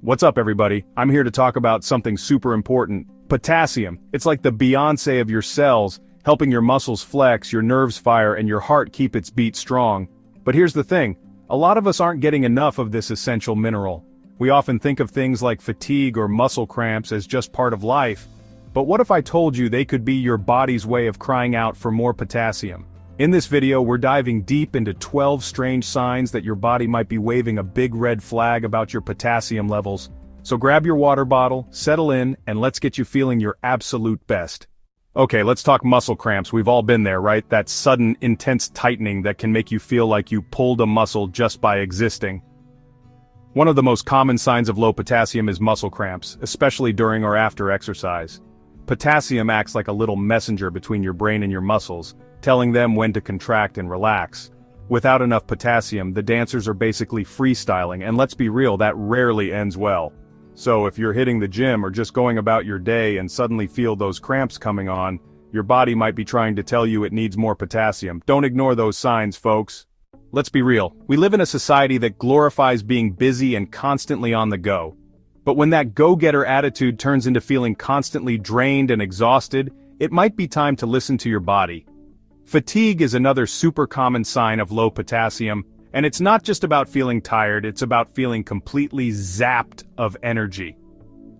What's up, everybody? I'm here to talk about something super important. Potassium. It's like the Beyoncé of your cells, helping your muscles flex, your nerves fire, and your heart keep its beat strong. But here's the thing. A lot of us aren't getting enough of this essential mineral. We often think of things like fatigue or muscle cramps as just part of life. But what if I told you they could be your body's way of crying out for more potassium? In this video, we're diving deep into 12 strange signs that your body might be waving a big red flag about your potassium levels. So grab your water bottle, settle in, and let's get you feeling your absolute best. Okay, let's talk muscle cramps. We've all been there, right? That sudden, intense tightening that can make you feel like you pulled a muscle just by existing. One of the most common signs of low potassium is muscle cramps, especially during or after exercise. Potassium acts like a little messenger between your brain and your muscles, telling them when to contract and relax. Without enough potassium, the dancers are basically freestyling, and let's be real, that rarely ends well. So if you're hitting the gym or just going about your day and suddenly feel those cramps coming on, your body might be trying to tell you it needs more potassium. Don't ignore those signs, folks. Let's be real, we live in a society that glorifies being busy and constantly on the go. But when that go-getter attitude turns into feeling constantly drained and exhausted, it might be time to listen to your body. Fatigue is another super common sign of low potassium, and it's not just about feeling tired, it's about feeling completely zapped of energy.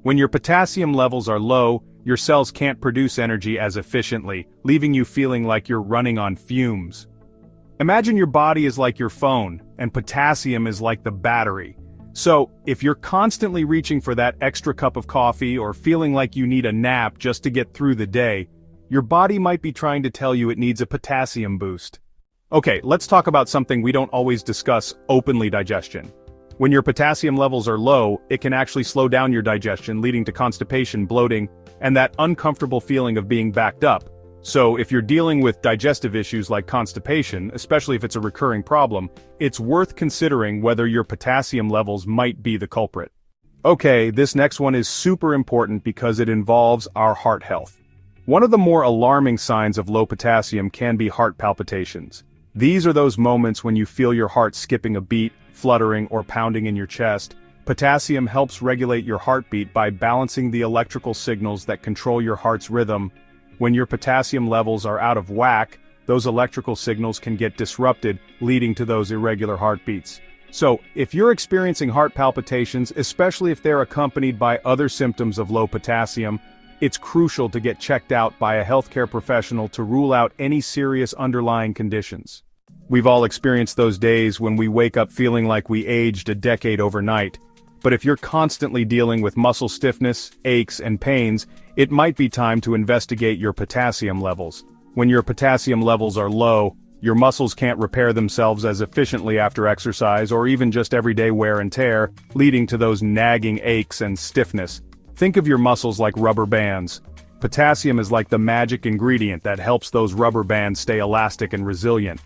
When your potassium levels are low, your cells can't produce energy as efficiently, leaving you feeling like you're running on fumes. Imagine your body is like your phone, and potassium is like the battery. So, if you're constantly reaching for that extra cup of coffee or feeling like you need a nap just to get through the day, your body might be trying to tell you it needs a potassium boost. Okay, let's talk about something we don't always discuss openly: digestion. When your potassium levels are low, it can actually slow down your digestion, leading to constipation, bloating, and that uncomfortable feeling of being backed up. So if you're dealing with digestive issues like constipation, especially if it's a recurring problem, it's worth considering whether your potassium levels might be the culprit. Okay, this next one is super important because it involves our heart health. One of the more alarming signs of low potassium can be heart palpitations. These are those moments when you feel your heart skipping a beat, fluttering, or pounding in your chest. Potassium helps regulate your heartbeat by balancing the electrical signals that control your heart's rhythm. When your potassium levels are out of whack, those electrical signals can get disrupted, leading to those irregular heartbeats. So, if you're experiencing heart palpitations, especially if they're accompanied by other symptoms of low potassium, it's crucial to get checked out by a healthcare professional to rule out any serious underlying conditions. We've all experienced those days when we wake up feeling like we aged a decade overnight. But if you're constantly dealing with muscle stiffness, aches, and pains, it might be time to investigate your potassium levels. When your potassium levels are low, your muscles can't repair themselves as efficiently after exercise or even just everyday wear and tear, leading to those nagging aches and stiffness. Think of your muscles like rubber bands. Potassium is like the magic ingredient that helps those rubber bands stay elastic and resilient.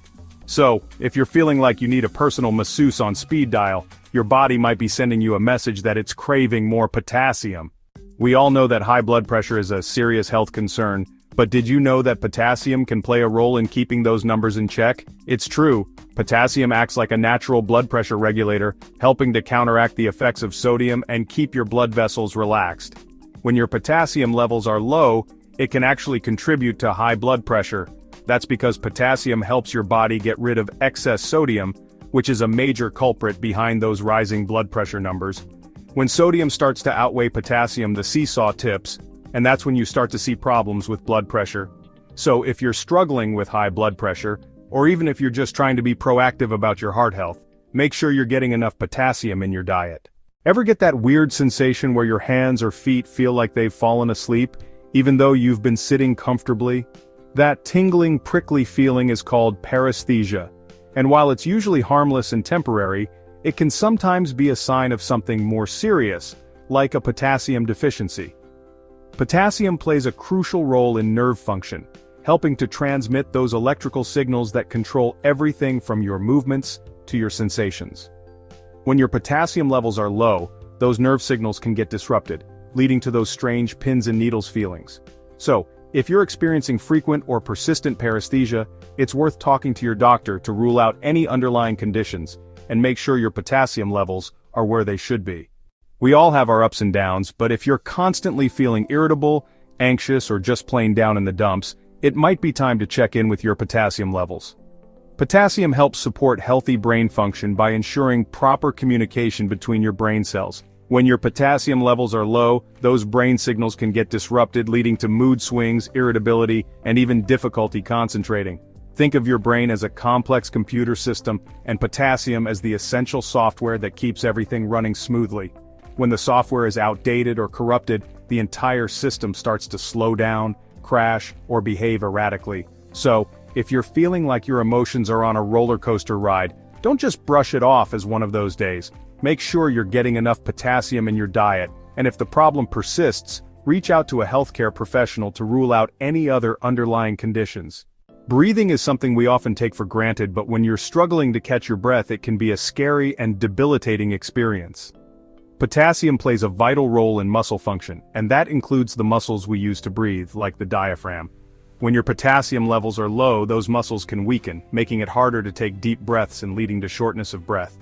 So, if you're feeling like you need a personal masseuse on speed dial, your body might be sending you a message that it's craving more potassium. We all know that high blood pressure is a serious health concern, but did you know that potassium can play a role in keeping those numbers in check? It's true. Potassium acts like a natural blood pressure regulator, helping to counteract the effects of sodium and keep your blood vessels relaxed. When your potassium levels are low, it can actually contribute to high blood pressure. That's because potassium helps your body get rid of excess sodium, which is a major culprit behind those rising blood pressure numbers. When sodium starts to outweigh potassium, the seesaw tips, and that's when you start to see problems with blood pressure. So if you're struggling with high blood pressure, or even if you're just trying to be proactive about your heart health, make sure you're getting enough potassium in your diet. Ever get that weird sensation where your hands or feet feel like they've fallen asleep, even though you've been sitting comfortably? That tingling, prickly feeling is called paresthesia, and while it's usually harmless and temporary, it can sometimes be a sign of something more serious, like a potassium deficiency. Potassium plays a crucial role in nerve function, helping to transmit those electrical signals that control everything from your movements to your sensations. When your potassium levels are low, those nerve signals can get disrupted, leading to those strange pins and needles feelings. So, if you're experiencing frequent or persistent paresthesia, it's worth talking to your doctor to rule out any underlying conditions and make sure your potassium levels are where they should be. We all have our ups and downs, but if you're constantly feeling irritable, anxious, or just plain down in the dumps, it might be time to check in with your potassium levels. Potassium helps support healthy brain function by ensuring proper communication between your brain cells. When your potassium levels are low, those brain signals can get disrupted, leading to mood swings, irritability, and even difficulty concentrating. Think of your brain as a complex computer system, and potassium as the essential software that keeps everything running smoothly. When the software is outdated or corrupted, the entire system starts to slow down, crash, or behave erratically. So, if you're feeling like your emotions are on a roller coaster ride, don't just brush it off as one of those days. Make sure you're getting enough potassium in your diet, and if the problem persists, reach out to a healthcare professional to rule out any other underlying conditions. Breathing is something we often take for granted, but when you're struggling to catch your breath, it can be a scary and debilitating experience. Potassium plays a vital role in muscle function, and that includes the muscles we use to breathe, like the diaphragm. When your potassium levels are low, those muscles can weaken, making it harder to take deep breaths and leading to shortness of breath.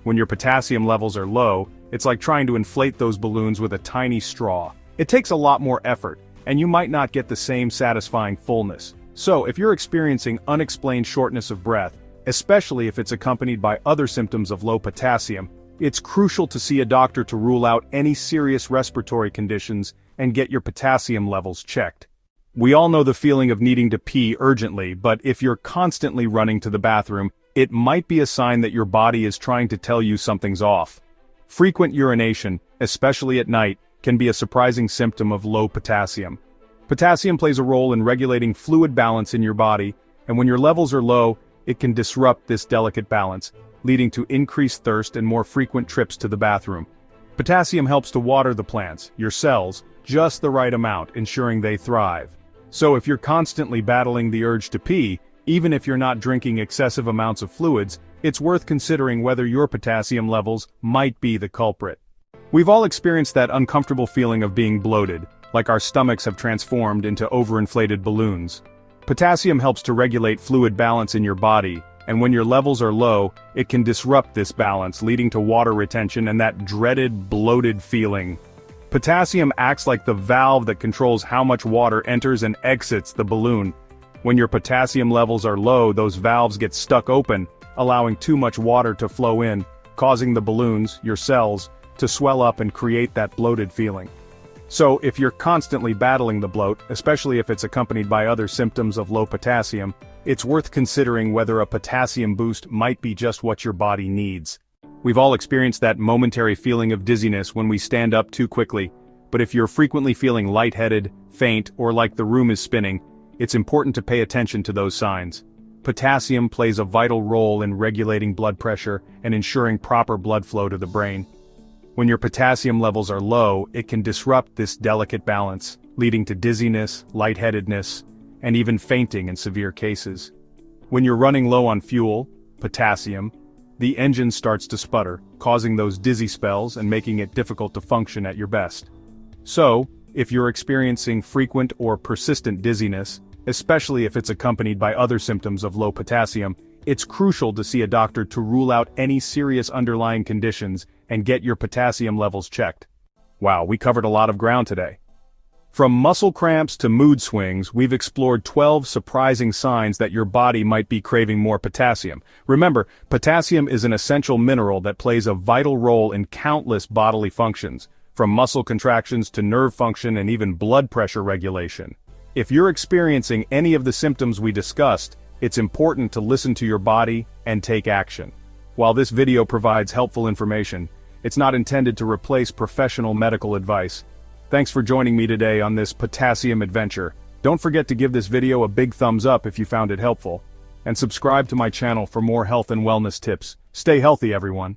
When your potassium levels are low, it's like trying to inflate those balloons with a tiny straw. It takes a lot more effort, and you might not get the same satisfying fullness. So, if you're experiencing unexplained shortness of breath, especially if it's accompanied by other symptoms of low potassium, it's crucial to see a doctor to rule out any serious respiratory conditions and get your potassium levels checked. We all know the feeling of needing to pee urgently, but if you're constantly running to the bathroom, it might be a sign that your body is trying to tell you something's off. Frequent urination, especially at night, can be a surprising symptom of low potassium. Potassium plays a role in regulating fluid balance in your body, and when your levels are low, it can disrupt this delicate balance, leading to increased thirst and more frequent trips to the bathroom. Potassium helps to water the plants, your cells, just the right amount, ensuring they thrive. So if you're constantly battling the urge to pee, even if you're not drinking excessive amounts of fluids, it's worth considering whether your potassium levels might be the culprit. We've all experienced that uncomfortable feeling of being bloated, like our stomachs have transformed into overinflated balloons. Potassium helps to regulate fluid balance in your body, and when your levels are low, it can disrupt this balance, leading to water retention and that dreaded bloated feeling. Potassium acts like the valve that controls how much water enters and exits the balloon. When your potassium levels are low, those valves get stuck open, allowing too much water to flow in, causing the balloons, your cells, to swell up and create that bloated feeling. So, if you're constantly battling the bloat, especially if it's accompanied by other symptoms of low potassium, it's worth considering whether a potassium boost might be just what your body needs. We've all experienced that momentary feeling of dizziness when we stand up too quickly, but if you're frequently feeling lightheaded, faint, or like the room is spinning, it's important to pay attention to those signs. Potassium plays a vital role in regulating blood pressure and ensuring proper blood flow to the brain. When your potassium levels are low, it can disrupt this delicate balance, leading to dizziness, lightheadedness, and even fainting in severe cases. When you're running low on fuel, potassium, the engine starts to sputter, causing those dizzy spells and making it difficult to function at your best. So, if you're experiencing frequent or persistent dizziness, especially if it's accompanied by other symptoms of low potassium, it's crucial to see a doctor to rule out any serious underlying conditions and get your potassium levels checked. Wow, we covered a lot of ground today. From muscle cramps to mood swings, we've explored 12 surprising signs that your body might be craving more potassium. Remember, potassium is an essential mineral that plays a vital role in countless bodily functions, from muscle contractions to nerve function and even blood pressure regulation. If you're experiencing any of the symptoms we discussed, it's important to listen to your body and take action. While this video provides helpful information, it's not intended to replace professional medical advice. Thanks for joining me today on this potassium adventure. Don't forget to give this video a big thumbs up if you found it helpful, and subscribe to my channel for more health and wellness tips. Stay healthy, everyone.